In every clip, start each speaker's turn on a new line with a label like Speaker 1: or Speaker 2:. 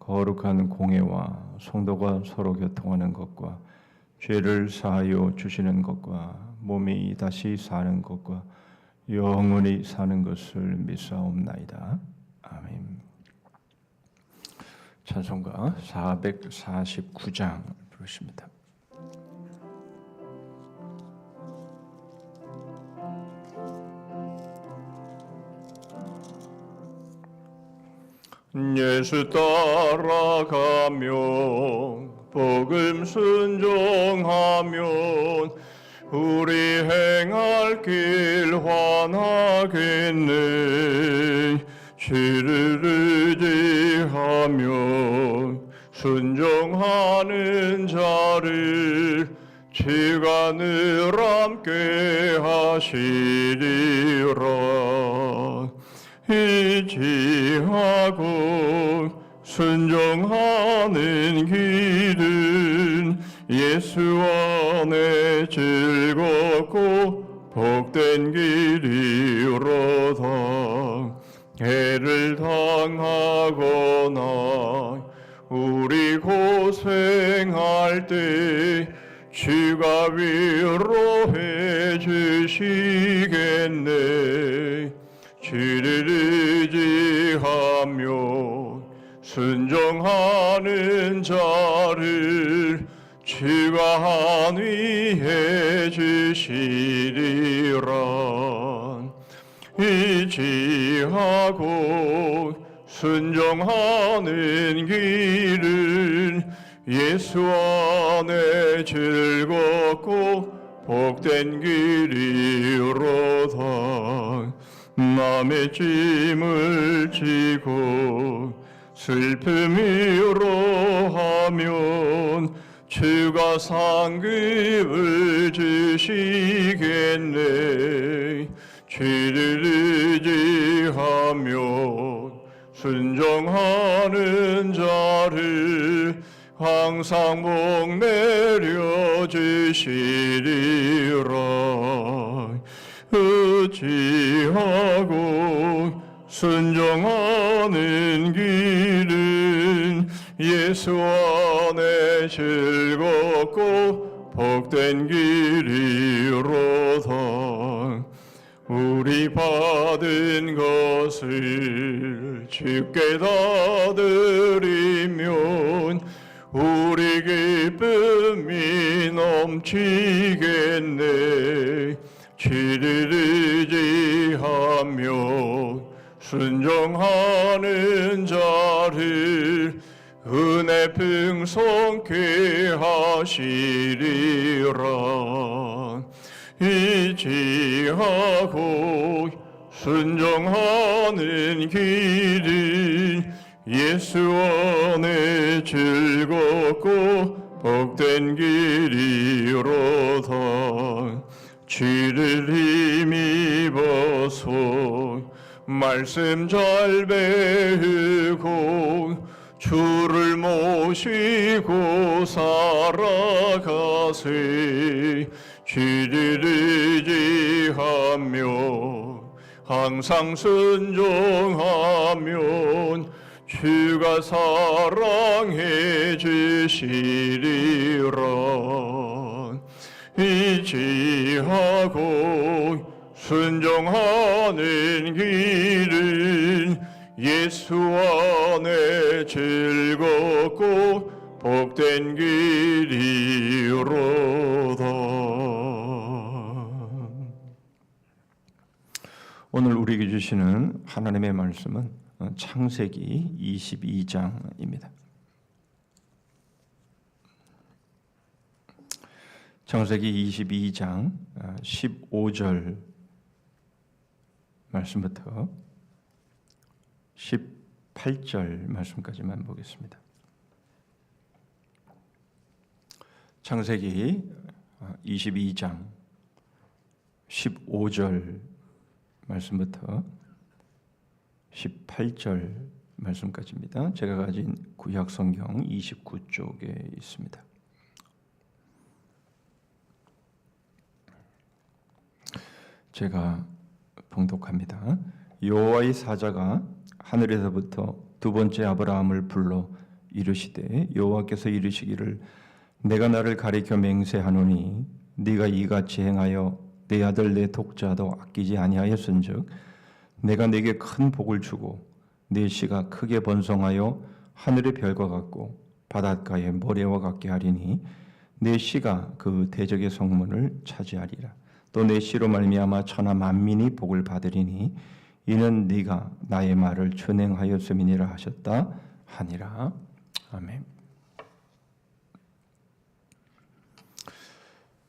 Speaker 1: 거룩한 공예와 성도가 서로 교통하는 것과 죄를 사하여 주시는 것과 몸이 다시 사는 것과 영원히 사는 것을 믿사옵나이다. 아멘. 찬송가 449장 부르십니다. 예수 따라가며 복음 순종하면 우리 행할 길 환하겠네. 주를 의지하며 순종하는 자를 주가 늘 함께 하시리라. 의지하고 순종하는 길은 예수 안에 즐겁고 복된 길이로다. 해를 당하거나 우리 고생할 때 주가 위로해 주시겠네. 주를 의지하며 순종하는 자를 주가 안위해 주시리라. 의지하고 순종하는 길은 예수 안에 즐겁고 복된 길이로다. 남의 짐을 지고 슬픔으로 하면 주가 상급을 주시겠네. 주를 의지하며 순종하는 자를 항상 복 내려 주시리라. 의지하고 순종하는 길은 예수 안에 즐겁고 복된 길이로다. 우리 받은 것을 주께 다 드리면 우리 기쁨이 넘치겠네. 주를 의지하며 순종하는 자를 은혜 풍성케 하시리라. 의지하고 순종하는 길은 예수 안에 즐겁고 복된 길이로다. 주를 힘입어서 말씀 잘 배우고 주를 모시고 살아가세. 주를 의지하며 항상 순종하면 주가 사랑해 주시리라. 의지하고 순종하는 길은 예수 안에 즐겁고 복된 길이로다. 오늘 우리에게 주시는 하나님의 말씀은 창세기 22장입니다. 창세기 22장 15절 말씀부터 18절 말씀까지만 보겠습니다. 창세기 22장 15절 말씀부터 18절 말씀까지입니다. 제가 가진 구약 성경 29쪽에 있습니다. 제가 봉독합니다. 여호와의 사자가 하늘에서부터 두 번째 아브라함을 불러 이르시되 여호와께서 이르시기를 내가 나를 가리켜 맹세하노니 네가 이같이 행하여 내 아들 내 독자도 아끼지 아니하였은즉 내가 네게 큰 복을 주고 네 씨가 크게 번성하여 하늘의 별과 같고 바닷가의 모래와 같게 하리니 내 씨가 그 대적의 성문을 차지하리라. 또 내 씨로 말미암아 천하 만민이 복을 받으리니 이는 네가 나의 말을 준행하였음이니라 하셨다 하니라. 아멘.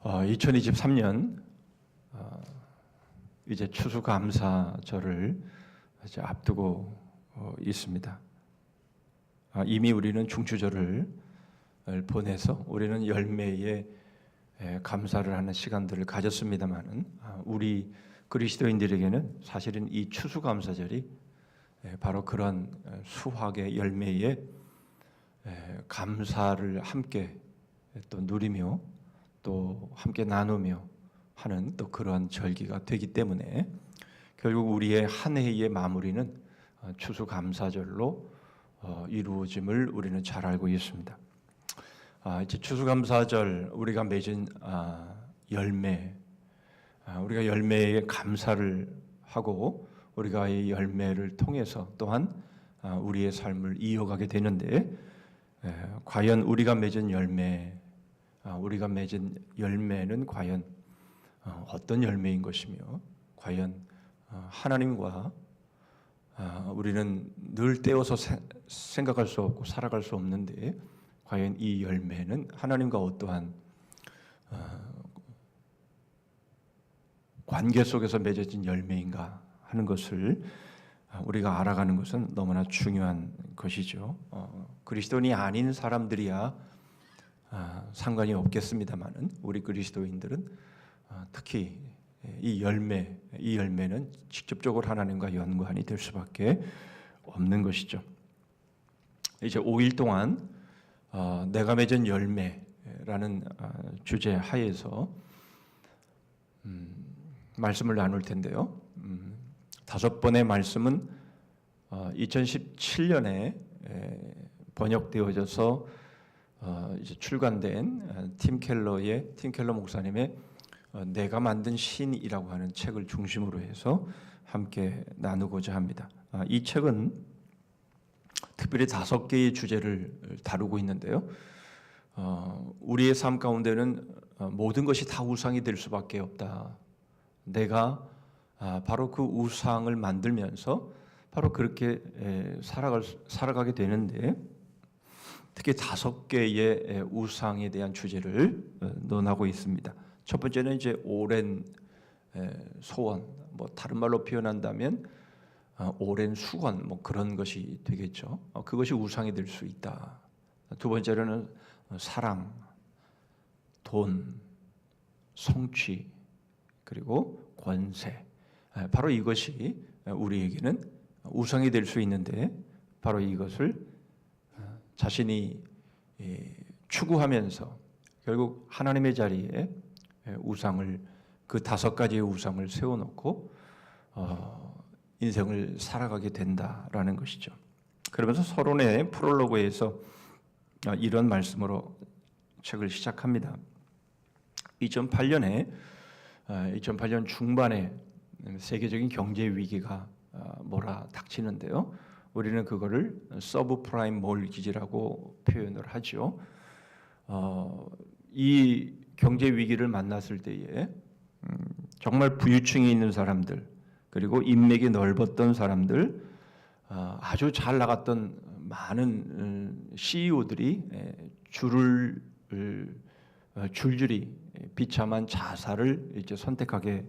Speaker 1: 2023년 이제 추수감사절을 이제 앞두고 있습니다. 이미 우리는 중추절을 보내서 우리는 열매에 감사를 하는 시간들을 가졌습니다만은 우리 그리스도인들에게는 사실은 이 추수감사절이 바로 그런 수확의 열매에 감사를 함께 또 누리며 또 함께 나누며 하는 또 그러한 절기가 되기 때문에 결국 우리의 한 해의 마무리는 추수감사절로 이루어짐을 우리는 잘 알고 있습니다. 이제 추수감사절 우리가 맺은 열매, 우리가 열매에 감사를 하고 우리가 이 열매를 통해서 또한 우리의 삶을 이어가게 되는데 과연 우리가 맺은 열매는 과연 어떤 열매인 것이며 과연 하나님과 우리는 늘 떼어서 생각할 수 없고 살아갈 수 없는데 과연 이 열매는 하나님과 어떠한 관계 속에서 맺어진 열매인가 하는 것을 우리가 알아가는 것은 너무나 중요한 것이죠. 그리스도인이 아닌 사람들이야 상관이 없겠습니다만은 우리 그리스도인들은 특히 이 열매는 직접적으로 하나님과 연관이 될 수밖에 없는 것이죠. 이제 5일 동안 내가 맺은 열매라는 주제 하에서 말씀을 나눌 텐데요. 5번의 말씀은 2017년에 번역되어져서 이제 출간된 팀 켈러 목사님의 내가 만든 신이라고 하는 책을 중심으로 해서 함께 나누고자 합니다. 이 책은 특별히 5개의 주제를 다루고 있는데요. 우리의 삶 가운데는 모든 것이 다 우상이 될 수밖에 없다. 내가 바로 그 우상을 만들면서 바로 그렇게 살아가게 되는데 특히 5개의 우상에 대한 주제를 논하고 있습니다. 첫 번째는 이제 오랜 소원, 뭐 다른 말로 표현한다면 오랜 수건, 뭐 그런 것이 되겠죠. 그것이 우상이 될 수 있다. 두 번째로는 사랑, 돈, 성취, 그리고 권세. 바로 이것이 우리에게는 우상이 될 수 있는데 바로 이것을 자신이 추구하면서 결국 하나님의 자리에 우상을 그 5가지의 우상을 세워놓고 인생을 살아가게 된다라는 것이죠. 그러면서 서론의 프롤로그에서 이런 말씀으로 책을 시작합니다. 2008년 중반에 세계적인 경제 위기가 몰아닥치는데요. 우리는 그거를 서브프라임 몰기지라고 표현을 하죠. 이 경제 위기를 만났을 때에 정말 부유층이 있는 사람들 그리고 인맥이 넓었던 사람들 아주 잘 나갔던 많은 CEO들이 줄줄이 비참한 자살을 이제 선택하게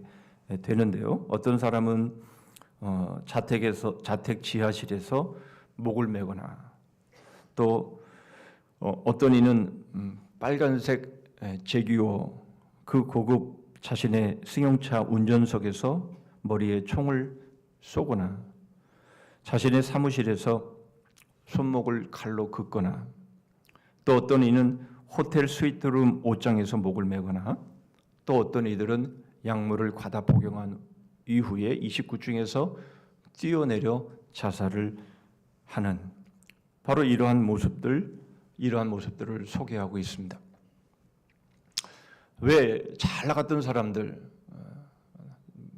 Speaker 1: 되는데요. 어떤 사람은 자택 지하실에서 목을 매거나 또 어떤 이는 빨간색 제규어 그 고급 자신의 승용차 운전석에서 머리에 총을 쏘거나 자신의 사무실에서 손목을 칼로 긋거나 또 어떤 이는 호텔 스위트룸 옷장에서 목을 매거나 또 어떤 이들은 약물을 과다 복용한 이후에 29층에서 뛰어내려 자살을 하는 바로 이러한 모습들을 소개하고 있습니다. 왜 잘 나갔던 사람들,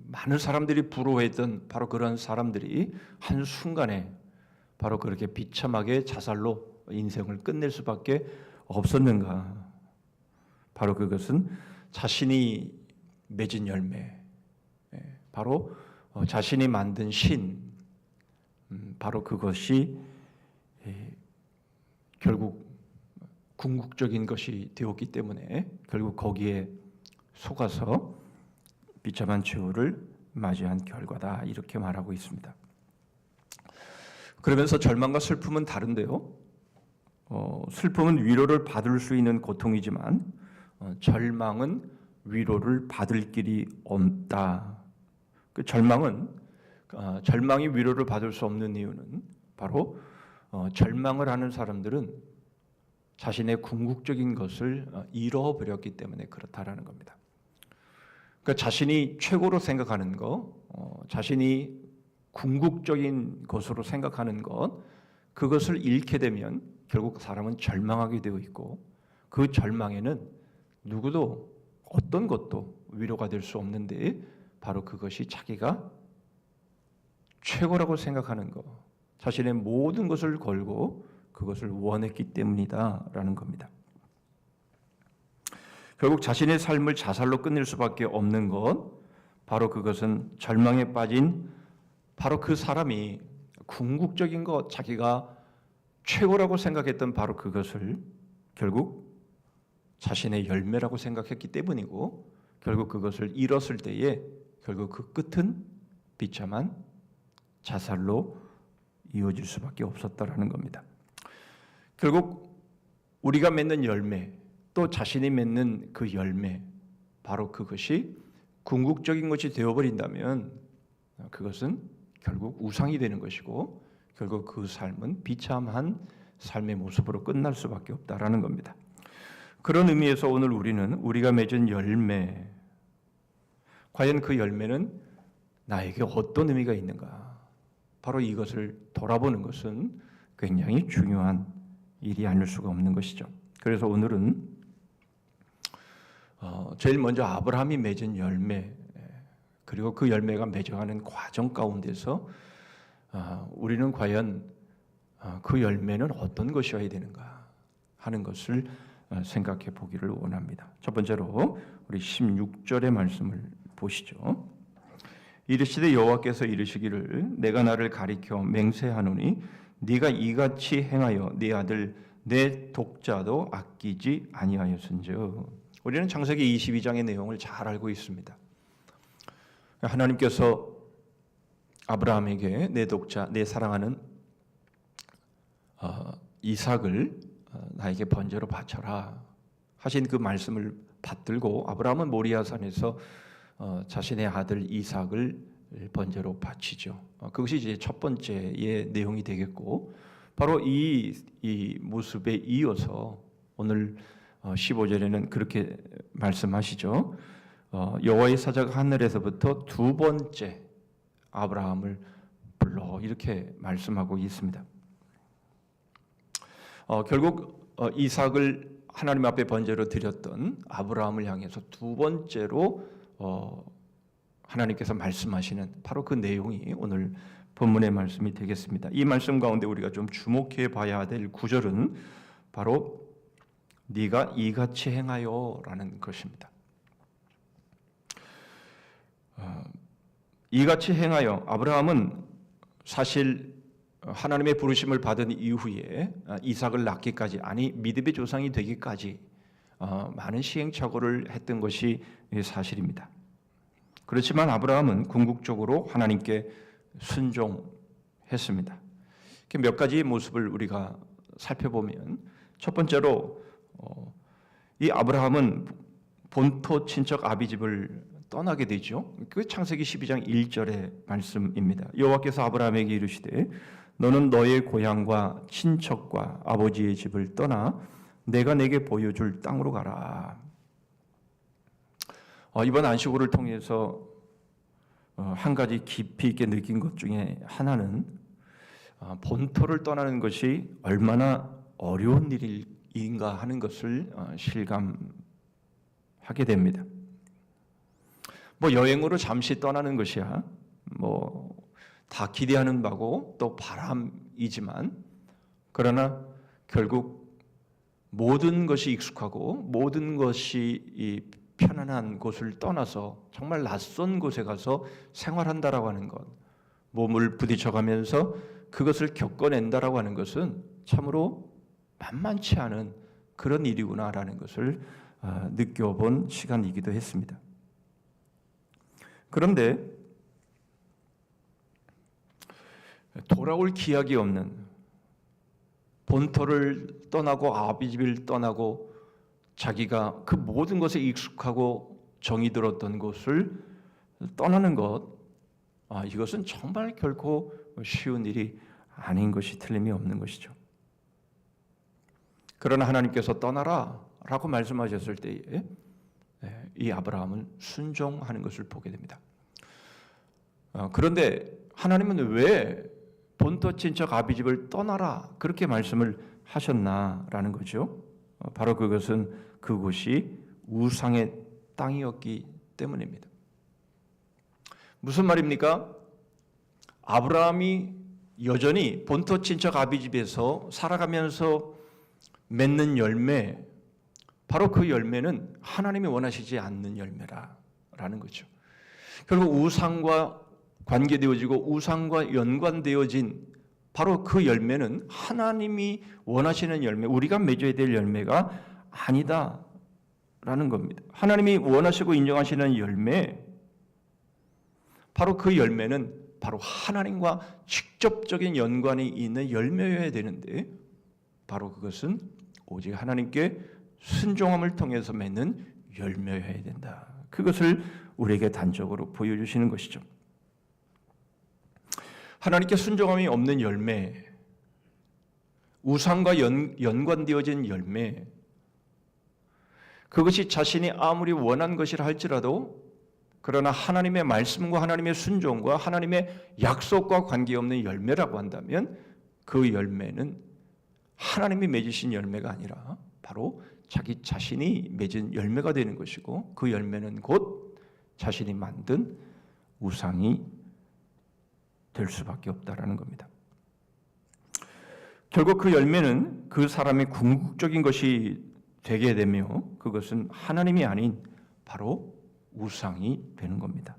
Speaker 1: 많은 사람들이 부러워했던 바로 그런 사람들이 한순간에 바로 그렇게 비참하게 자살로 인생을 끝낼 수밖에 없었는가? 바로 그것은 자신이 맺은 열매, 바로 자신이 만든 신, 바로 그것이 결국 궁극적인 것이 되었기 때문에 결국 거기에 속아서 비참한 최후를 맞이한 결과다, 이렇게 말하고 있습니다. 그러면서 절망과 슬픔은 다른데요. 슬픔은 위로를 받을 수 있는 고통이지만 절망은 위로를 받을 길이 없다. 그 절망이 위로를 받을 수 없는 이유는 바로 절망을 하는 사람들은 자신의 궁극적인 것을 잃어버렸기 때문에 그렇다라는 겁니다. 그러니까 자신이 최고로 생각하는 것, 자신이 궁극적인 것으로 생각하는 것, 그것을 잃게 되면 결국 사람은 절망하게 되어 있고, 그 절망에는 누구도 어떤 것도 위로가 될 수 없는데 바로 그것이 자기가 최고라고 생각하는 것, 자신의 모든 것을 걸고 그것을 원했기 때문이다라는 겁니다. 결국 자신의 삶을 자살로 끝낼 수밖에 없는 것, 바로 그것은 절망에 빠진 바로 그 사람이 궁극적인 것, 자기가 최고라고 생각했던 바로 그것을 결국 자신의 열매라고 생각했기 때문이고, 결국 그것을 잃었을 때에 결국 그 끝은 비참한 자살로 이어질 수밖에 없었다라는 겁니다. 결국 우리가 맺는 열매, 또 자신이 맺는 그 열매, 바로 그것이 궁극적인 것이 되어버린다면 그것은 결국 우상이 되는 것이고, 결국 그 삶은 비참한 삶의 모습으로 끝날 수밖에 없다라는 겁니다. 그런 의미에서 오늘 우리는 우리가 맺은 열매, 과연 그 열매는 나에게 어떤 의미가 있는가, 바로 이것을 돌아보는 것은 굉장히 중요한 일이 아닐 수가 없는 것이죠. 그래서 오늘은 제일 먼저 아브라함이 맺은 열매, 그리고 그 열매가 맺어가는 과정 가운데서 우리는 과연 그 열매는 어떤 것이어야 되는가 하는 것을 생각해 보기를 원합니다. 첫 번째로 우리 16절의 말씀을 보시죠. 이르시되 여호와께서 이르시기를 내가 나를 가리켜 맹세하노니 네가 이같이 행하여 네 아들 내 독자도 아끼지 아니하였은즉. 우리는 창세기 22장의 내용을 잘 알고 있습니다. 하나님께서 아브라함에게 내 독자, 내 사랑하는 이삭을 나에게 번제로 바쳐라 하신 그 말씀을 받들고 아브라함은 모리아산에서 자신의 아들 이삭을 번제로 바치죠. 그것이 이제 첫 번째의 내용이 되겠고, 바로 이 모습에 이어서 오늘 15절에는 그렇게 말씀하시죠. 여호와의 사자가 하늘에서부터 두 번째 아브라함을 불러, 이렇게 말씀하고 있습니다. 결국 이삭을 하나님 앞에 번제로 드렸던 아브라함을 향해서 두 번째로 하나님께서 말씀하시는 바로 그 내용이 오늘 본문의 말씀이 되겠습니다. 이 말씀 가운데 우리가 좀 주목해 봐야 될 구절은 바로 네가 이같이 행하여라는 것입니다. 이같이 행하여, 아브라함은 사실 하나님의 부르심을 받은 이후에 이삭을 낳기까지, 아니 믿음의 조상이 되기까지 많은 시행착오를 했던 것이 사실입니다. 그렇지만 아브라함은 궁극적으로 하나님께 순종했습니다. 몇 가지의 모습을 우리가 살펴보면, 첫 번째로 이 아브라함은 본토 친척 아비집을 떠나게 되죠. 그 창세기 12장 1절의 말씀입니다. 여호와께서 아브라함에게 이르시되 너는 너의 고향과 친척과 아버지의 집을 떠나 내가 내게 보여줄 땅으로 가라. 이번 안식오를 통해서 한 가지 깊이 있게 느낀 것 중에 하나는 본토를 떠나는 것이 얼마나 어려운 일인가 하는 것을 실감하게 됩니다. 뭐 여행으로 잠시 떠나는 것이야 뭐 다 기대하는 바고 또 바람이지만, 그러나 결국 모든 것이 익숙하고 모든 것이 이 편안한 곳을 떠나서 정말 낯선 곳에 가서 생활한다라고 하는 것, 몸을 부딪혀가면서 그것을 겪어낸다라고 하는 것은 참으로 만만치 않은 그런 일이구나라는 것을 느껴본 시간이기도 했습니다. 그런데 돌아올 기약이 없는, 본토를 떠나고 아비집을 떠나고 자기가 그 모든 것에 익숙하고 정이 들었던 곳을 떠나는 것, 이것은 정말 결코 쉬운 일이 아닌 것이 틀림이 없는 것이죠. 그러나 하나님께서 떠나라 라고 말씀하셨을 때에 이 아브라함은 순종하는 것을 보게 됩니다. 그런데 하나님은 왜 본토 친척 아비집을 떠나라 그렇게 말씀을 하셨나라는 거죠. 바로 그것은 그곳이 우상의 땅이었기 때문입니다. 무슨 말입니까? 아브라함이 여전히 본토 친척 아비집에서 살아가면서 맺는 열매, 바로 그 열매는 하나님이 원하시지 않는 열매라는 거죠. 결국 우상과 관계되어지고 우상과 연관되어진 바로 그 열매는 하나님이 원하시는 열매, 우리가 맺어야 될 열매가 아니다라는 겁니다. 하나님이 원하시고 인정하시는 열매, 바로 그 열매는 바로 하나님과 직접적인 연관이 있는 열매여야 되는데, 바로 그것은 오직 하나님께 순종함을 통해서 맺는 열매여야 된다. 그것을 우리에게 단적으로 보여주시는 것이죠. 하나님께 순종함이 없는 열매, 우상과 연관되어진 열매, 그것이 자신이 아무리 원한 것이라 할지라도, 그러나 하나님의 말씀과 하나님의 순종과 하나님의 약속과 관계없는 열매라고 한다면 그 열매는 하나님이 맺으신 열매가 아니라 바로 자기 자신이 맺은 열매가 되는 것이고, 그 열매는 곧 자신이 만든 우상이 될 수밖에 없다라는 겁니다. 결국 그 열매는 그 사람의 궁극적인 것이 되게 되며 그것은 하나님이 아닌 바로 우상이 되는 겁니다.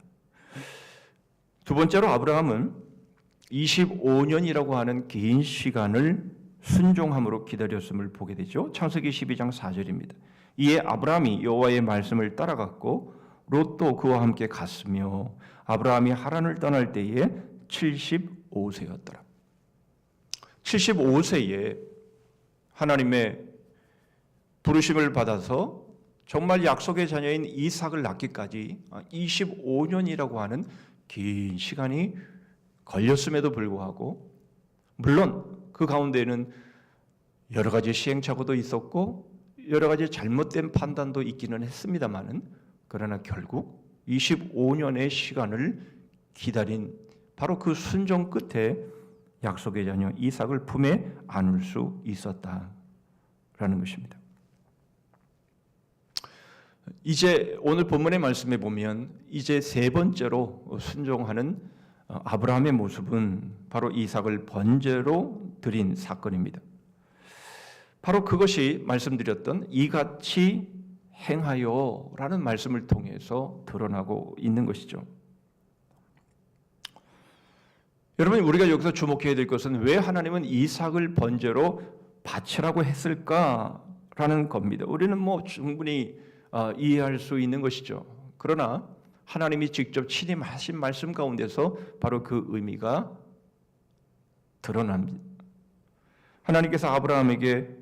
Speaker 1: 두 번째로 아브라함은 25년이라고 하는 긴 시간을 순종함으로 기다렸음을 보게 되죠. 창세기 12장 4절입니다. 이에 아브라함이 여호와의 말씀을 따라갔고 롯도 그와 함께 갔으며 아브라함이 하란을 떠날 때에 75세였더라. 75세에 하나님의 부르심을 받아서 정말 약속의 자녀인 이삭을 낳기까지 25년이라고 하는 긴 시간이 걸렸음에도 불구하고, 물론 그 가운데는 여러 가지 시행착오도 있었고 여러 가지 잘못된 판단도 있기는 했습니다마는, 그러나 결국 25년의 시간을 기다린 바로 그 순종 끝에 약속의 자녀 이삭을 품에 안을 수 있었다라는 것입니다. 이제 오늘 본문의 말씀에 보면 이제 세 번째로 순종하는 아브라함의 모습은 바로 이삭을 번제로 드린 사건입니다. 바로 그것이 말씀드렸던 이같이 행하여라는 말씀을 통해서 드러나고 있는 것이죠. 여러분, 우리가 여기서 주목해야 될 것은 왜 하나님은 이삭을 번제로 바치라고 했을까라는 겁니다. 우리는 충분히 이해할 수 있는 것이죠. 그러나 하나님이 직접 친히 하신 말씀 가운데서 바로 그 의미가 드러납니다. 하나님께서 아브라함에게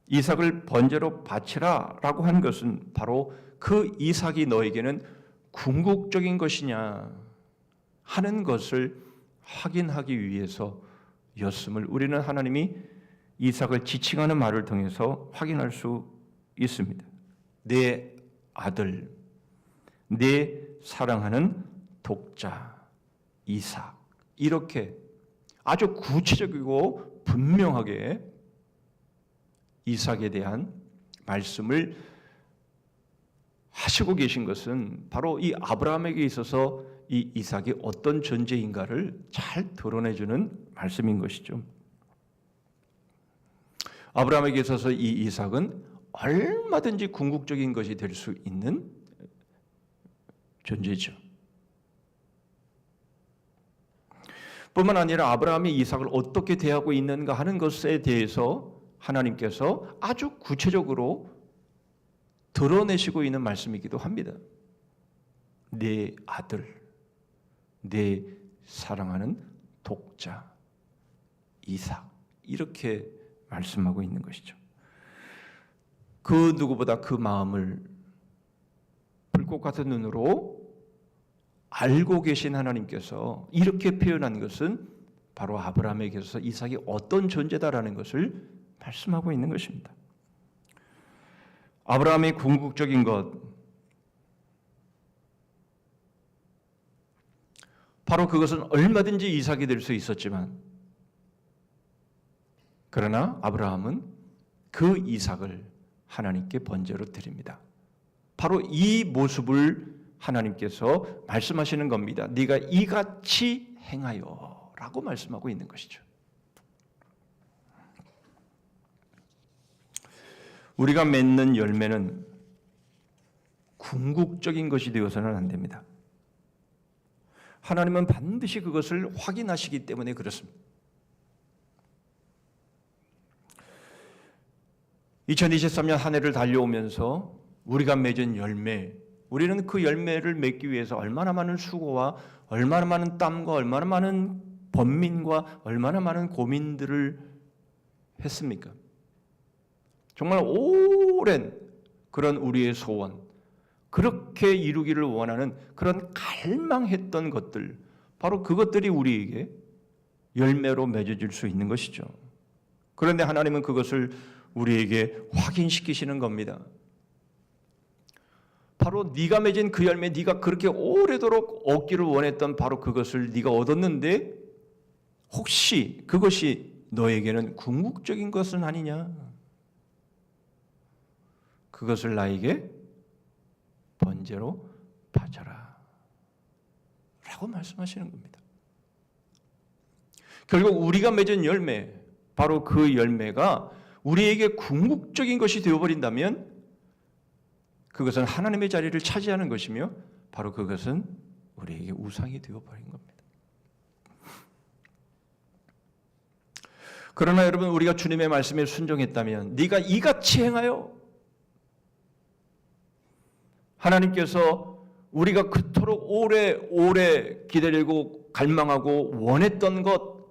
Speaker 1: 이삭을 번제로 바치라라고 한 것은 바로 그 이삭이 너에게는 궁극적인 것이냐 하는 것을 확인하기 위해서였음을 우리는 하나님이 이삭을 지칭하는 말을 통해서 확인할 수 있습니다. 내 아들, 내 사랑하는 독자 이삭, 이렇게 아주 구체적이고 분명하게 이삭에 대한 말씀을 하시고 계신 것은 바로 이 아브라함에게 있어서 이 이삭이 어떤 존재인가를 잘 드러내주는 말씀인 것이죠. 아브라함에게 있어서 이 이삭은 얼마든지 궁극적인 것이 될 수 있는 존재죠. 뿐만 아니라 아브라함이 이삭을 어떻게 대하고 있는가 하는 것에 대해서 하나님께서 아주 구체적으로 드러내시고 있는 말씀이기도 합니다. 내 아들, 내 사랑하는 독자 이삭, 이렇게 말씀하고 있는 것이죠. 그 누구보다 그 마음을 불꽃 같은 눈으로 알고 계신 하나님께서 이렇게 표현한 것은 바로 아브라함에게서 이삭이 어떤 존재다라는 것을 말씀하고 있는 것입니다. 아브라함의 궁극적인 것, 바로 그것은 얼마든지 이삭이 될 수 있었지만, 그러나 아브라함은 그 이삭을 하나님께 번제로 드립니다. 바로 이 모습을 하나님께서 말씀하시는 겁니다. 네가 이같이 행하여 라고 말씀하고 있는 것이죠. 우리가 맺는 열매는 궁극적인 것이 되어서는 안 됩니다. 하나님은 반드시 그것을 확인하시기 때문에 그렇습니다. 2023년 한 해를 달려오면서 우리가 맺은 열매, 우리는 그 열매를 맺기 위해서 얼마나 많은 수고와 얼마나 많은 땀과 얼마나 많은 번민과 얼마나 많은 고민들을 했습니까? 정말 오랜 그런 우리의 소원, 그렇게 이루기를 원하는 그런 갈망했던 것들, 바로 그것들이 우리에게 열매로 맺어질 수 있는 것이죠. 그런데 하나님은 그것을 우리에게 확인시키시는 겁니다. 바로 네가 맺은 그 열매, 네가 그렇게 오래도록 얻기를 원했던 바로 그것을 네가 얻었는데 혹시 그것이 너에게는 궁극적인 것은 아니냐? 그것을 나에게 번제로 바쳐라 라고 말씀하시는 겁니다. 결국 우리가 맺은 열매, 바로 그 열매가 우리에게 궁극적인 것이 되어버린다면 그것은 하나님의 자리를 차지하는 것이며 바로 그것은 우리에게 우상이 되어버린 겁니다. 그러나 여러분, 우리가 주님의 말씀에 순종했다면 네가 이같이 행하여, 하나님께서 우리가 그토록 오래 기다리고 갈망하고 원했던 것,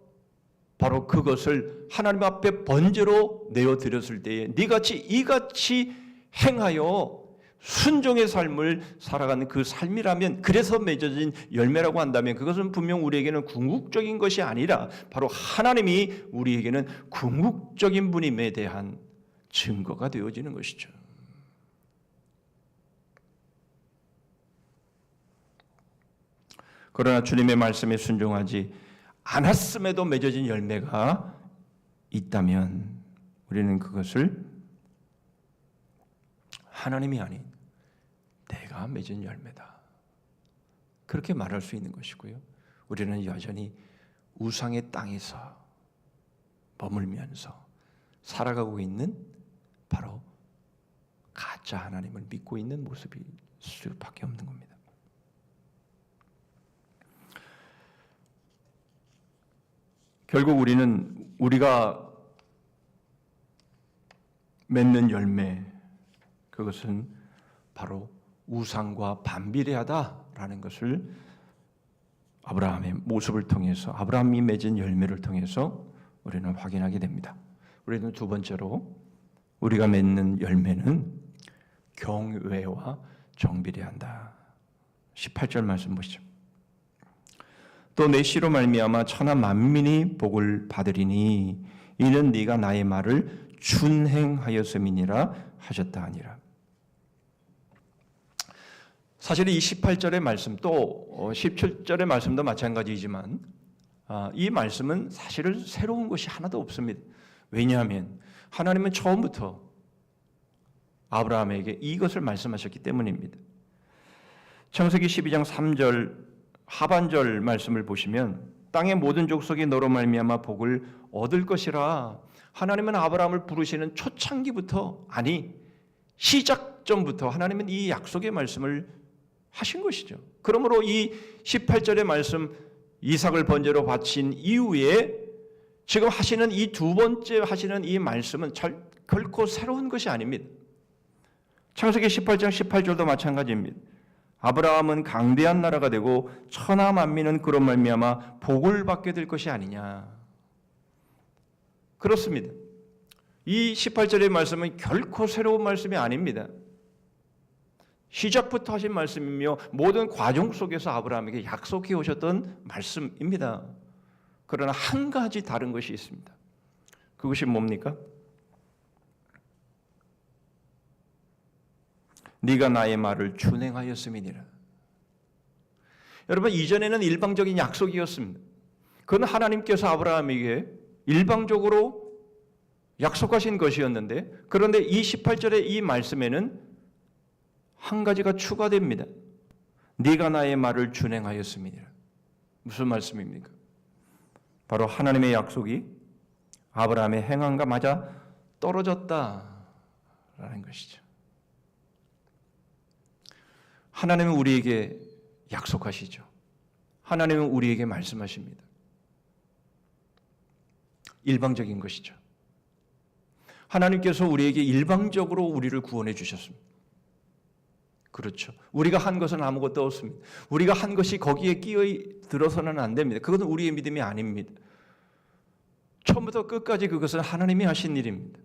Speaker 1: 바로 그것을 하나님 앞에 번제로 내어드렸을 때에 네같이 이같이 행하여 순종의 삶을 살아가는 그 삶이라면, 그래서 맺어진 열매라고 한다면 그것은 분명 우리에게는 궁극적인 것이 아니라 바로 하나님이 우리에게는 궁극적인 분임에 대한 증거가 되어지는 것이죠. 그러나 주님의 말씀에 순종하지 않았음에도 맺어진 열매가 있다면 우리는 그것을 하나님이 아닌 내가 맺은 열매다, 그렇게 말할 수 있는 것이고요. 우리는 여전히 우상의 땅에서 머물면서 살아가고 있는 바로 가짜 하나님을 믿고 있는 모습일 수밖에 없는 겁니다. 결국 우리가 맺는 열매, 그것은 바로 우상과 반비례하다라는 것을 아브라함의 모습을 통해서, 아브라함이 맺은 열매를 통해서 우리는 확인하게 됩니다. 우리는 두 번째로 우리가 맺는 열매는 경외와 정비례한다. 18절 말씀 보시죠. 또 내 씨로 말미암아 천하 만민이 복을 받으리니 이는 네가 나의 말을 준행하였음이니라 하셨다 하니라. 사실 이 18절의 말씀, 또 17절의 말씀도 마찬가지이지만 이 말씀은 사실은 새로운 것이 하나도 없습니다. 왜냐하면 하나님은 처음부터 아브라함에게 이것을 말씀하셨기 때문입니다. 창세기 12장 3절 하반절 말씀을 보시면 땅의 모든 족속이 너로 말미암아 복을 얻을 것이라, 하나님은 아브라함을 부르시는 초창기부터, 아니 시작점부터 하나님은 이 약속의 말씀을 하신 것이죠. 그러므로 이 18절의 말씀, 이삭을 번제로 바친 이후에 지금 하시는 이 두 번째 하시는 이 말씀은 결코 새로운 것이 아닙니다. 창세기 18장 18절도 마찬가지입니다. 아브라함은 강대한 나라가 되고 천하 만민은 그로 말미암아 복을 받게 될 것이 아니냐. 그렇습니다. 이 18절의 말씀은 결코 새로운 말씀이 아닙니다. 시작부터 하신 말씀이며 모든 과정 속에서 아브라함에게 약속해 오셨던 말씀입니다. 그러나 한 가지 다른 것이 있습니다. 그것이 뭡니까? 네가 나의 말을 준행하였음이니라. 여러분, 이전에는 일방적인 약속이었습니다. 그건 하나님께서 아브라함에게 일방적으로 약속하신 것이었는데, 그런데 이 18절의 이 말씀에는 한 가지가 추가됩니다. 네가 나의 말을 준행하였음이니라. 무슨 말씀입니까? 바로 하나님의 약속이 아브라함의 행함과 맞아 떨어졌다라는 것이죠. 하나님은 우리에게 약속하시죠. 하나님은 우리에게 말씀하십니다. 일방적인 것이죠. 하나님께서 우리에게 일방적으로 우리를 구원해 주셨습니다. 그렇죠. 우리가 한 것은 아무것도 없습니다. 우리가 한 것이 거기에 끼어 들어서는 안 됩니다. 그것은 우리의 믿음이 아닙니다. 처음부터 끝까지 그것은 하나님이 하신 일입니다.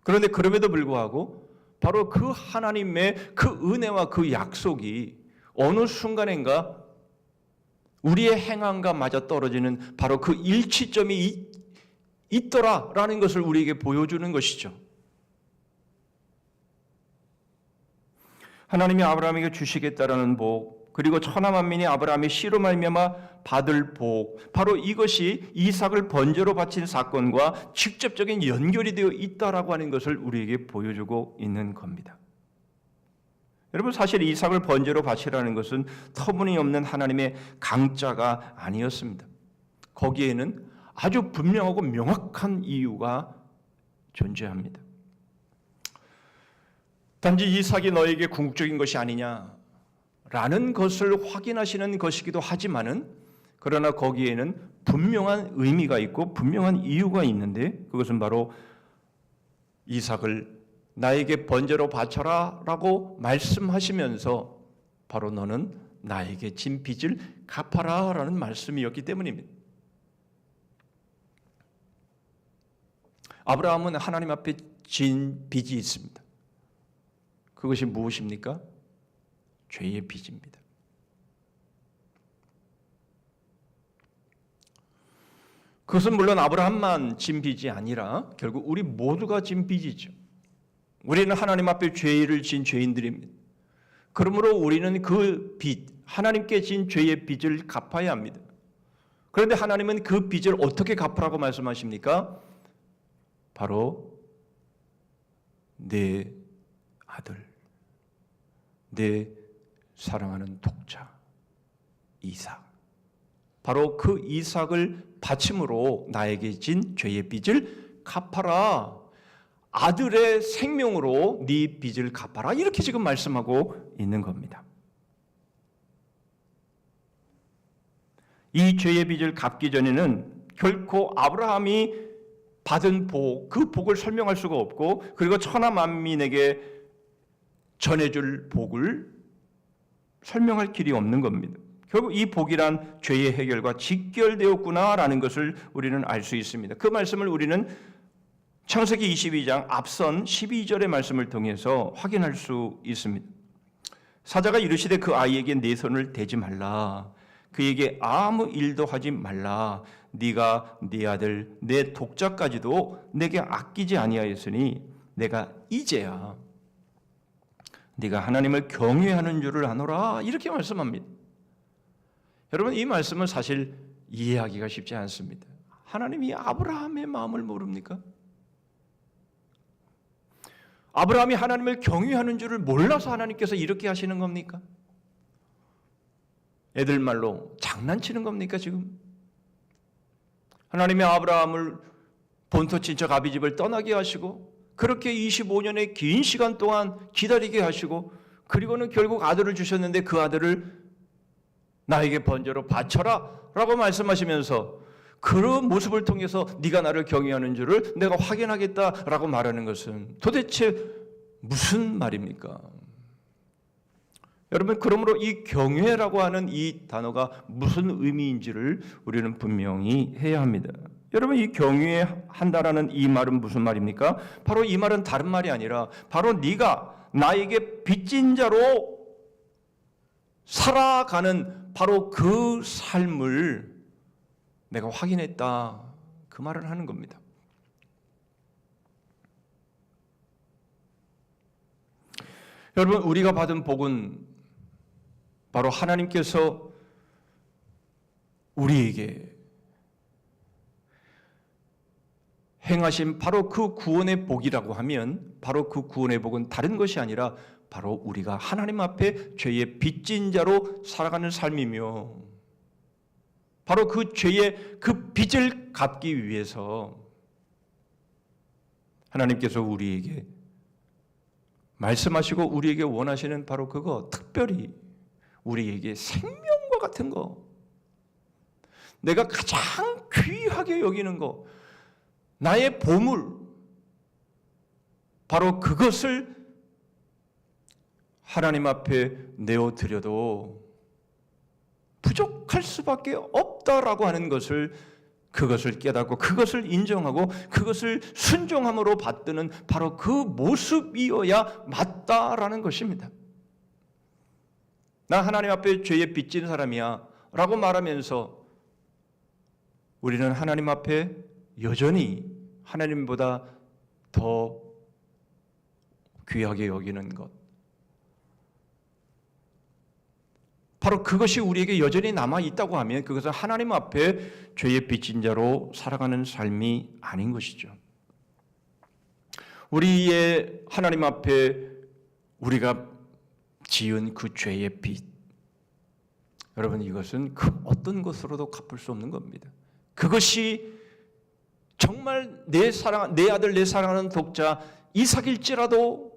Speaker 1: 그런데 그럼에도 불구하고 바로 그 하나님의 그 은혜와 그 약속이 어느 순간인가 우리의 행함과 맞아 떨어지는 바로 그 일치점이 있더라라는 것을 우리에게 보여주는 것이죠. 하나님이 아브라함에게 주시겠다라는 복, 그리고 천하 만민이 아브라함의 씨로 말미암아 받을 복, 바로 이것이 이삭을 번제로 바친 사건과 직접적인 연결이 되어 있다라고 하는 것을 우리에게 보여주고 있는 겁니다. 여러분, 사실 이삭을 번제로 바치라는 것은 터무니없는 하나님의 강짜가 아니었습니다. 거기에는 아주 분명하고 명확한 이유가 존재합니다. 단지 이삭이 너에게 궁극적인 것이 아니냐라는 것을 확인하시는 것이기도 하지만은, 그러나 거기에는 분명한 의미가 있고 분명한 이유가 있는데, 그것은 바로 이삭을 나에게 번제로 바쳐라 라고 말씀하시면서 바로 너는 나에게 진 빚을 갚아라 라는 말씀이었기 때문입니다. 아브라함은 하나님 앞에 진 빚이 있습니다. 그것이 무엇입니까? 죄의 빚입니다. 그것은 물론 아브라함만 진 빚이 아니라 결국 우리 모두가 진 빚이죠. 우리는 하나님 앞에 죄를 진 죄인들입니다. 그러므로 우리는 그 빚, 하나님께 진 죄의 빚을 갚아야 합니다. 그런데 하나님은 그 빚을 어떻게 갚으라고 말씀하십니까? 바로 내 아들, 내 사랑하는 독자 이삭, 바로 그 이삭을 바침으로 나에게 진 죄의 빚을 갚아라. 아들의 생명으로 네 빚을 갚아라. 이렇게 지금 말씀하고 있는 겁니다. 이 죄의 빚을 갚기 전에는 결코 아브라함이 받은 복, 그 복을 설명할 수가 없고, 그리고 천하 만민에게 전해줄 복을 설명할 길이 없는 겁니다. 결국 이 복이란 죄의 해결과 직결되었구나라는 것을 우리는 알 수 있습니다. 그 말씀을 우리는 창세기 22장 앞선 12절의 말씀을 통해서 확인할 수 있습니다. 사자가 이르시되 그 아이에게 내 손을 대지 말라. 그에게 아무 일도 하지 말라. 네가 네 아들 내 독자까지도 내게 아끼지 아니하였으니 내가 이제야 네가 하나님을 경외하는 줄을 아노라. 이렇게 말씀합니다. 여러분, 이 말씀은 사실 이해하기가 쉽지 않습니다. 하나님이 아브라함의 마음을 모릅니까? 아브라함이 하나님을 경외하는 줄을 몰라서 하나님께서 이렇게 하시는 겁니까? 애들 말로 장난치는 겁니까 지금? 하나님이 아브라함을 본토 친척 아비집을 떠나게 하시고 그렇게 25년의 긴 시간 동안 기다리게 하시고 그리고는 결국 아들을 주셨는데 그 아들을 나에게 번제로 바쳐라 라고 말씀하시면서 그런 모습을 통해서 네가 나를 경외하는 줄을 내가 확인하겠다라고 말하는 것은 도대체 무슨 말입니까? 여러분, 그러므로 이 경외라고 하는 이 단어가 무슨 의미인지를 우리는 분명히 해야 합니다. 여러분, 이 경외한다라는 이 말은 무슨 말입니까? 바로 이 말은 다른 말이 아니라 바로 네가 나에게 빚진 자로 살아가는 바로 그 삶을 내가 확인했다, 그 말을 하는 겁니다. 여러분, 우리가 받은 복은 바로 하나님께서 우리에게 행하신 바로 그 구원의 복이라고 하면 바로 그 구원의 복은 다른 것이 아니라 바로 우리가 하나님 앞에 죄의 빚진 자로 살아가는 삶이며 바로 그 죄의 그 빚을 갚기 위해서 하나님께서 우리에게 말씀하시고 우리에게 원하시는 바로 그거, 특별히 우리에게 생명과 같은 거, 내가 가장 귀하게 여기는 거, 나의 보물, 바로 그것을 하나님 앞에 내어드려도 부족할 수밖에 없다라고 하는 것을, 그것을 깨닫고 그것을 인정하고 그것을 순종함으로 받드는 바로 그 모습이어야 맞다라는 것입니다. 나 하나님 앞에 죄에 빚진 사람이야 라고 말하면서 우리는 하나님 앞에 여전히 하나님보다 더 귀하게 여기는 것, 바로 그것이 우리에게 여전히 남아있다고 하면 그것은 하나님 앞에 죄의 빚진 자로 살아가는 삶이 아닌 것이죠. 우리의 하나님 앞에 우리가 지은 그 죄의 빚, 여러분, 이것은 그 어떤 것으로도 갚을 수 없는 겁니다. 그것이 정말 내 아들, 내 사랑하는 독자 이삭일지라도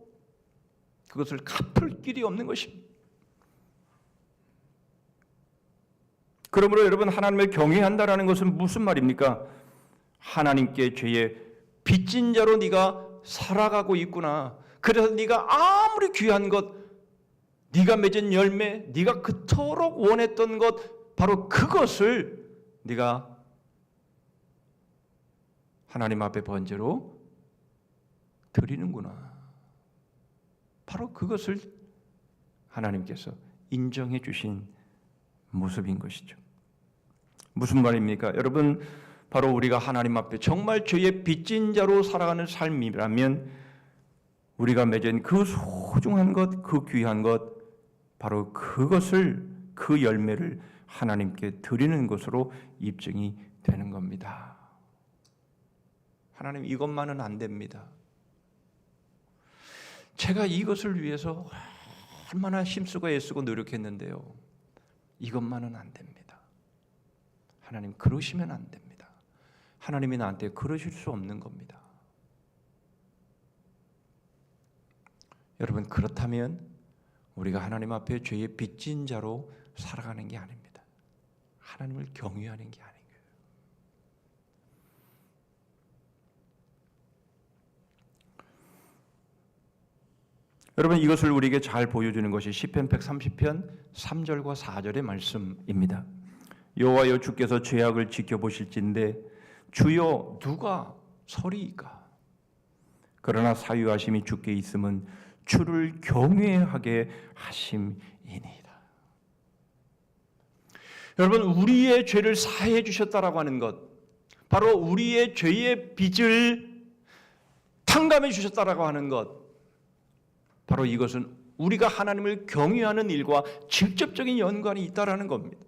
Speaker 1: 그것을 갚을 길이 없는 것입니다. 그러므로 여러분, 하나님을 경외한다라는 것은 무슨 말입니까? 하나님께 죄의 빚진 자로 네가 살아가고 있구나. 그래서 네가 아무리 귀한 것, 네가 맺은 열매, 네가 그토록 원했던 것, 바로 그것을 네가 하나님 앞에 번제로 드리는구나. 바로 그것을 하나님께서 인정해 주신 모습인 것이죠. 무슨 말입니까? 여러분, 바로 우리가 하나님 앞에 정말 죄의 빚진 자로 살아가는 삶이라면 우리가 맺은 그 소중한 것, 그 귀한 것, 바로 그것을, 그 열매를 하나님께 드리는 것으로 입증이 되는 겁니다. 하나님, 이것만은 안 됩니다. 제가 이것을 위해서 얼마나 힘쓰고 애쓰고 노력했는데요. 이것만은 안 됩니다. 하나님, 그러시면 안 됩니다. 하나님이 나한테 그러실 수 없는 겁니다. 여러분, 그렇다면 우리가 하나님 앞에 죄의 빚진 자로 살아가는 게 아닙니다. 하나님을 경외하는 게 아닌 거예요. 여러분, 이것을 우리에게 잘 보여주는 것이 시편 130편 3절과 4절의 말씀입니다. 여호와여, 주께서 죄악을 지켜보실진데 주여 누가 서리이까? 그러나 사유하심이 주께 있음은 주를 경외하게 하심이니이다. 여러분, 우리의 죄를 사해 주셨다라고 하는 것, 바로 우리의 죄의 빚을 탕감해 주셨다라고 하는 것, 바로 이것은 우리가 하나님을 경외하는 일과 직접적인 연관이 있다라는 겁니다.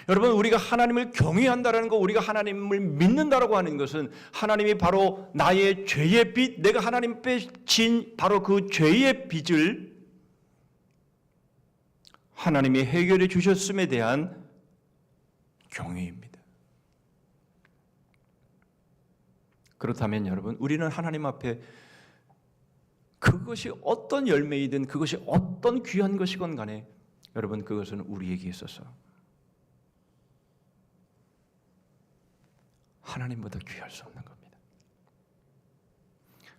Speaker 1: 여러분, 우리가 하나님을 경외한다라는 거, 우리가 하나님을 믿는다라고 하는 것은 하나님이 바로 나의 죄의 빚, 내가 하나님 앞에 진 바로 그 죄의 빚을 하나님이 해결해 주셨음에 대한 경외입니다. 그렇다면 여러분, 우리는 하나님 앞에 그것이 어떤 열매이든 그것이 어떤 귀한 것이건 간에 여러분, 그것은 우리에게 있어서 하나님보다 귀할 수 없는 겁니다.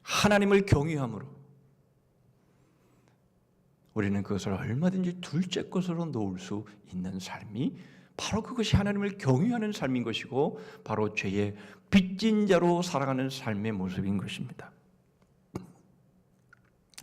Speaker 1: 하나님을 경외함으로 우리는 그것을 얼마든지 둘째 것으로 놓을 수 있는 삶이 바로 그것이 하나님을 경외하는 삶인 것이고 바로 죄의 빚진 자로 살아가는 삶의 모습인 것입니다.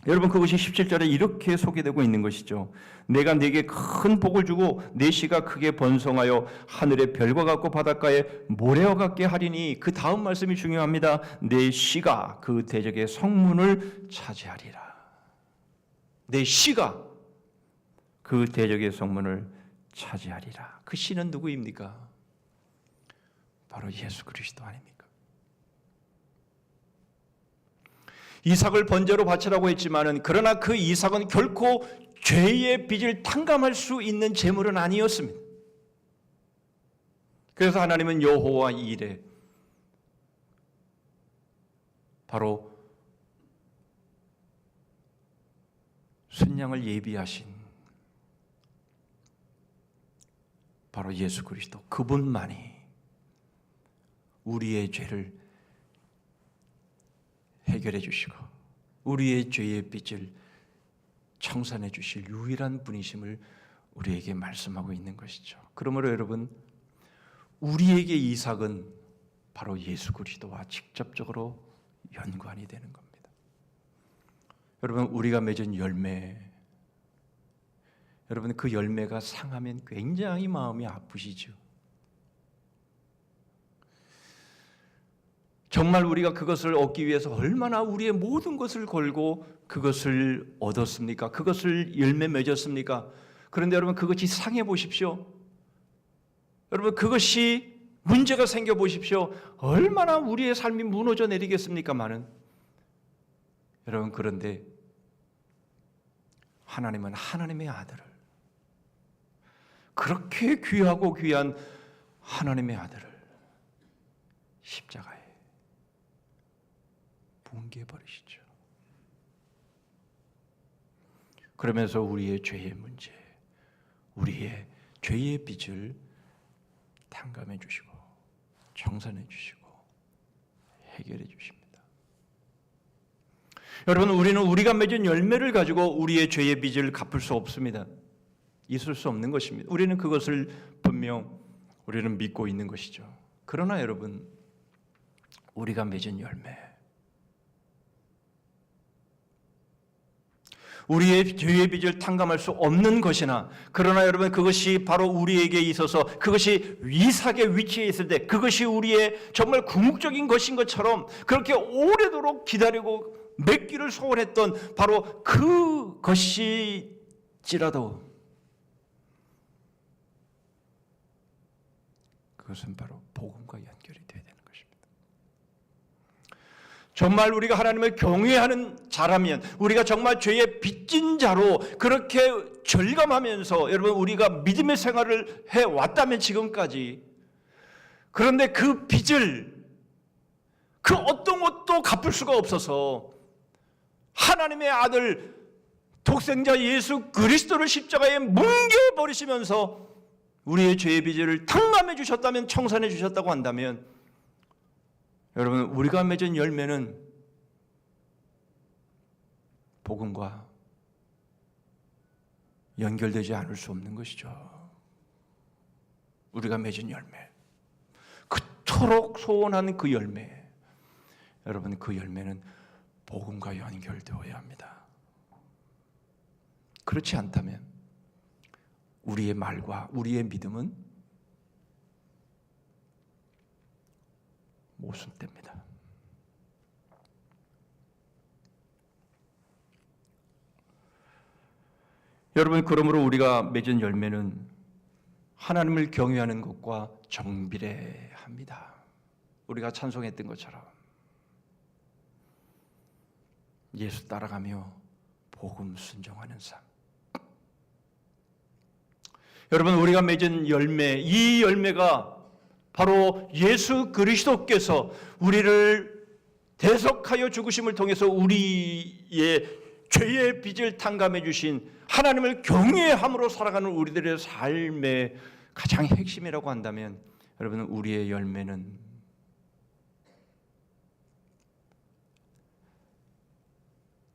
Speaker 1: 여러분, 그것이 17절에 이렇게 소개되고 있는 것이죠. 내가 네게 큰 복을 주고 네 씨가 크게 번성하여 하늘의 별과 같고 바닷가의 모래와 같게 하리니, 그 다음 말씀이 중요합니다. 네 씨가 그 대적의 성문을 차지하리라. 내 씨가 그 대적의 성문을 차지하리라. 그 씨는 누구입니까? 바로 예수 그리스도 아닙니까? 이삭을 번제로 바치라고 했지만은, 그러나 그 이삭은 결코 죄의 빚을 탕감할 수 있는 제물은 아니었습니다. 그래서 하나님은 여호와 이레, 바로 순양을 예비하신 바로 예수 그리스도, 그분만이 우리의 죄를 해결해 주시고 우리의 죄의 빚을 청산해 주실 유일한 분이심을 우리에게 말씀하고 있는 것이죠. 그러므로 여러분, 우리에게 이삭은 바로 예수 그리스도와 직접적으로 연관이 되는 겁니다. 여러분, 우리가 맺은 열매, 여러분, 그 열매가 상하면 굉장히 마음이 아프시죠. 정말 우리가 그것을 얻기 위해서 얼마나 우리의 모든 것을 걸고 그것을 얻었습니까? 그것을 열매 맺었습니까? 그런데 여러분, 그것이 상해 보십시오. 여러분, 그것이 문제가 생겨 보십시오. 얼마나 우리의 삶이 무너져 내리겠습니까마는. 여러분, 그런데 하나님은 하나님의 아들을, 그렇게 귀하고 귀한 하나님의 아들을 십자가에 뭉개버리시죠. 그러면서 우리의 죄의 문제, 우리의 죄의 빚을 탕감해 주시고 청산해 주시고 해결해 주십니다. 여러분, 우리는 우리가 맺은 열매를 가지고 우리의 죄의 빚을 갚을 수 없습니다. 있을 수 없는 것입니다. 우리는 그것을 분명 우리는 믿고 있는 것이죠. 그러나 여러분, 우리가 맺은 열매, 우리의 죄의 빚을 탕감할 수 없는 것이나, 그러나 여러분, 그것이 바로 우리에게 있어서 그것이 이삭의 위치에 있을 때 그것이 우리의 정말 궁극적인 것인 것처럼 그렇게 오래도록 기다리고 맺기를 소원했던 바로 그것이지라도 그것은 바로 복음과 연결이 되어야 되는 것입니다. 정말 우리가 하나님을 경외하는 자라면, 우리가 정말 죄의 빚진 자로 그렇게 절감하면서 여러분 우리가 믿음의 생활을 해왔다면 지금까지, 그런데 그 빚을 그 어떤 것도 갚을 수가 없어서 하나님의 아들 독생자 예수 그리스도를 십자가에 뭉개버리시면서 우리의 죄의 빚을 탕감해 주셨다면, 청산해 주셨다고 한다면, 여러분, 우리가 맺은 열매는 복음과 연결되지 않을 수 없는 것이죠. 우리가 맺은 열매, 그토록 소원한 그 열매, 여러분, 그 열매는 복음과 연결되어야 합니다. 그렇지 않다면 우리의 말과 우리의 믿음은 모순됩니다. 여러분, 그러므로 우리가 맺은 열매는 하나님을 경외하는 것과 정비례합니다. 우리가 찬송했던 것처럼 예수 따라가며 복음 순종하는 삶. 여러분, 우리가 맺은 열매, 이 열매가 바로 예수 그리스도께서 우리를 대속하여 죽으심을 통해서 우리의 죄의 빚을 탕감해 주신 하나님을 경외함으로 살아가는 우리들의 삶의 가장 핵심이라고 한다면, 여러분, 우리의 열매는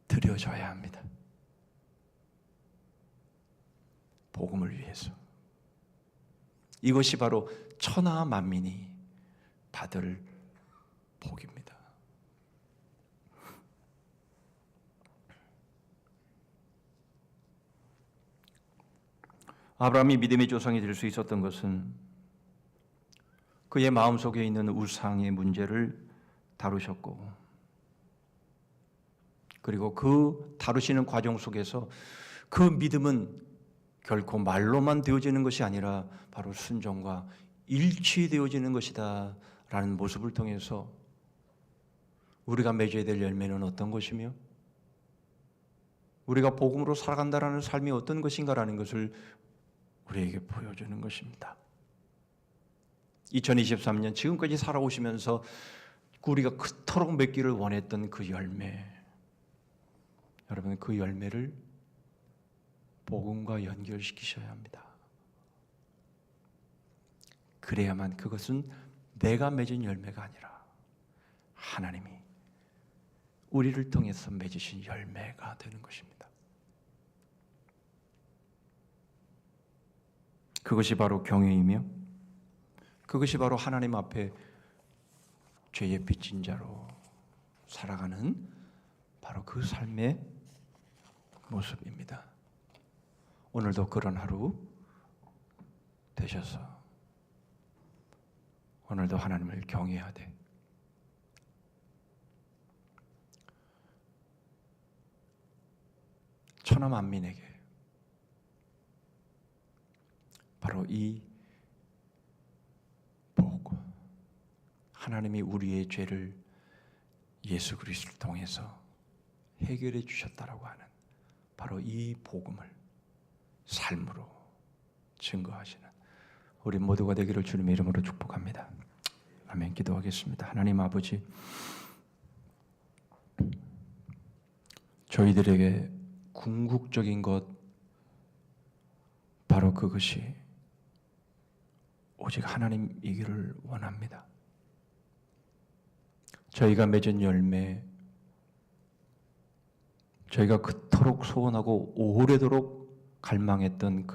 Speaker 1: 드려져야 합니다. 복음을 위해서. 이것이 바로 천하 만민이 받을 복입니다. 아브라함이 믿음의 조상이 될 수 있었던 것은 그의 마음속에 있는 우상의 문제를 다루셨고, 그리고 그 다루시는 과정 속에서 그 믿음은 결코 말로만 되어지는 것이 아니라 바로 순종과 일치되어지는 것이다 라는 모습을 통해서 우리가 맺어야 될 열매는 어떤 것이며 우리가 복음으로 살아간다라는 삶이 어떤 것인가라는 것을 우리에게 보여주는 것입니다. 2023년 지금까지 살아오시면서 우리가 그토록 맺기를 원했던 그 열매, 여러분, 그 열매를 복음과 연결시키셔야 합니다. 그래야만 그것은 내가 맺은 열매가 아니라 하나님이 우리를 통해서 맺으신 열매가 되는 것입니다. 그것이 바로 경외이며 그것이 바로 하나님 앞에 죄의 빚진 자로 살아가는 바로 그 삶의 모습입니다. 오늘도 그런 하루 되셔서 오늘도 하나님을 경외하되 천하 만민에게 바로 이 복, 하나님이 우리의 죄를 예수 그리스도를 통해서 해결해 주셨다라고 하는 바로 이 복음을 삶으로 증거하시는 우리 모두가 되기를 주님의 이름으로 축복합니다. 아멘. 기도하겠습니다. 하나님 아버지, 저희들에게 궁극적인 것, 바로 그것이 오직 하나님이기를 원합니다. 저희가 맺은 열매, 저희가 그토록 소원하고 오래도록 갈망했던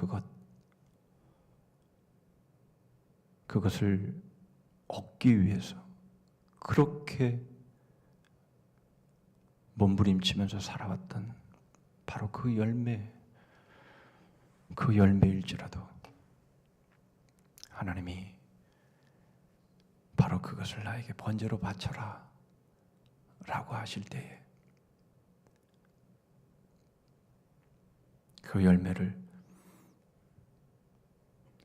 Speaker 1: 그것을 얻기 위해서 그렇게 몸부림치면서 살아왔던 바로 그 열매일지라도 하나님이 바로 그것을 나에게 번제로 바쳐라 라고 하실 때에 그 열매를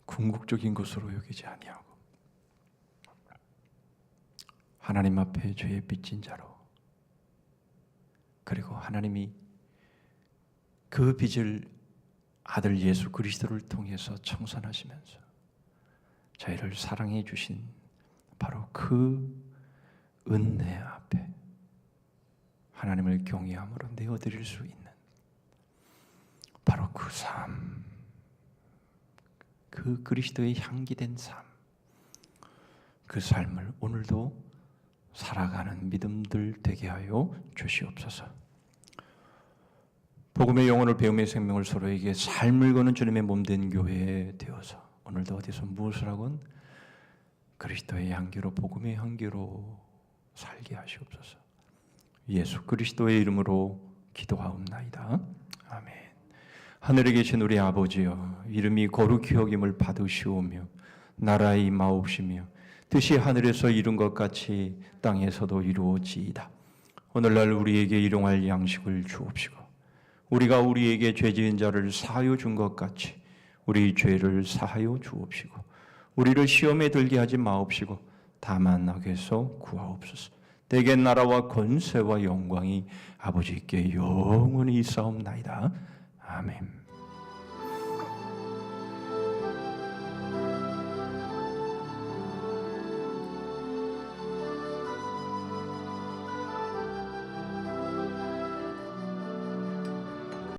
Speaker 1: 궁극적인 것으로 여기지 아니하고 하나님 앞에 죄의 빚진 자로, 그리고 하나님이 그 빚을 아들 예수 그리스도를 통해서 청산하시면서 저희를 사랑해 주신 바로 그 은혜 앞에 하나님을 경외함으로 내어드릴 수 있는 바로 그 삶, 그 그리스도의 향기된 삶, 그 삶을 오늘도 살아가는 믿음들 되게 하여 주시옵소서. 복음의 영혼을 배움의 생명을 서로에게 삶을 거는 주님의 몸된 교회 되어서 오늘도 어디서 무엇을 하건 그리스도의 향기로, 복음의 향기로 살게 하시옵소서. 예수 그리스도의 이름으로 기도하옵나이다. 아멘. 하늘에 계신 우리 아버지여, 이름이 거룩히 여김을 받으시오며 나라의 임하옵시며 뜻이 하늘에서 이룬 것 같이 땅에서도 이루어지이다. 오늘날 우리에게 일용할 양식을 주옵시고 우리가 우리에게 죄 지은 자를 사하여 준 것 같이 우리 죄를 사하여 주옵시고 우리를 시험에 들게 하지 마옵시고 다만 악에서 구하옵소서. 대개 나라와 권세와 영광이 아버지께 영원히 있사옵나이다. 아멘.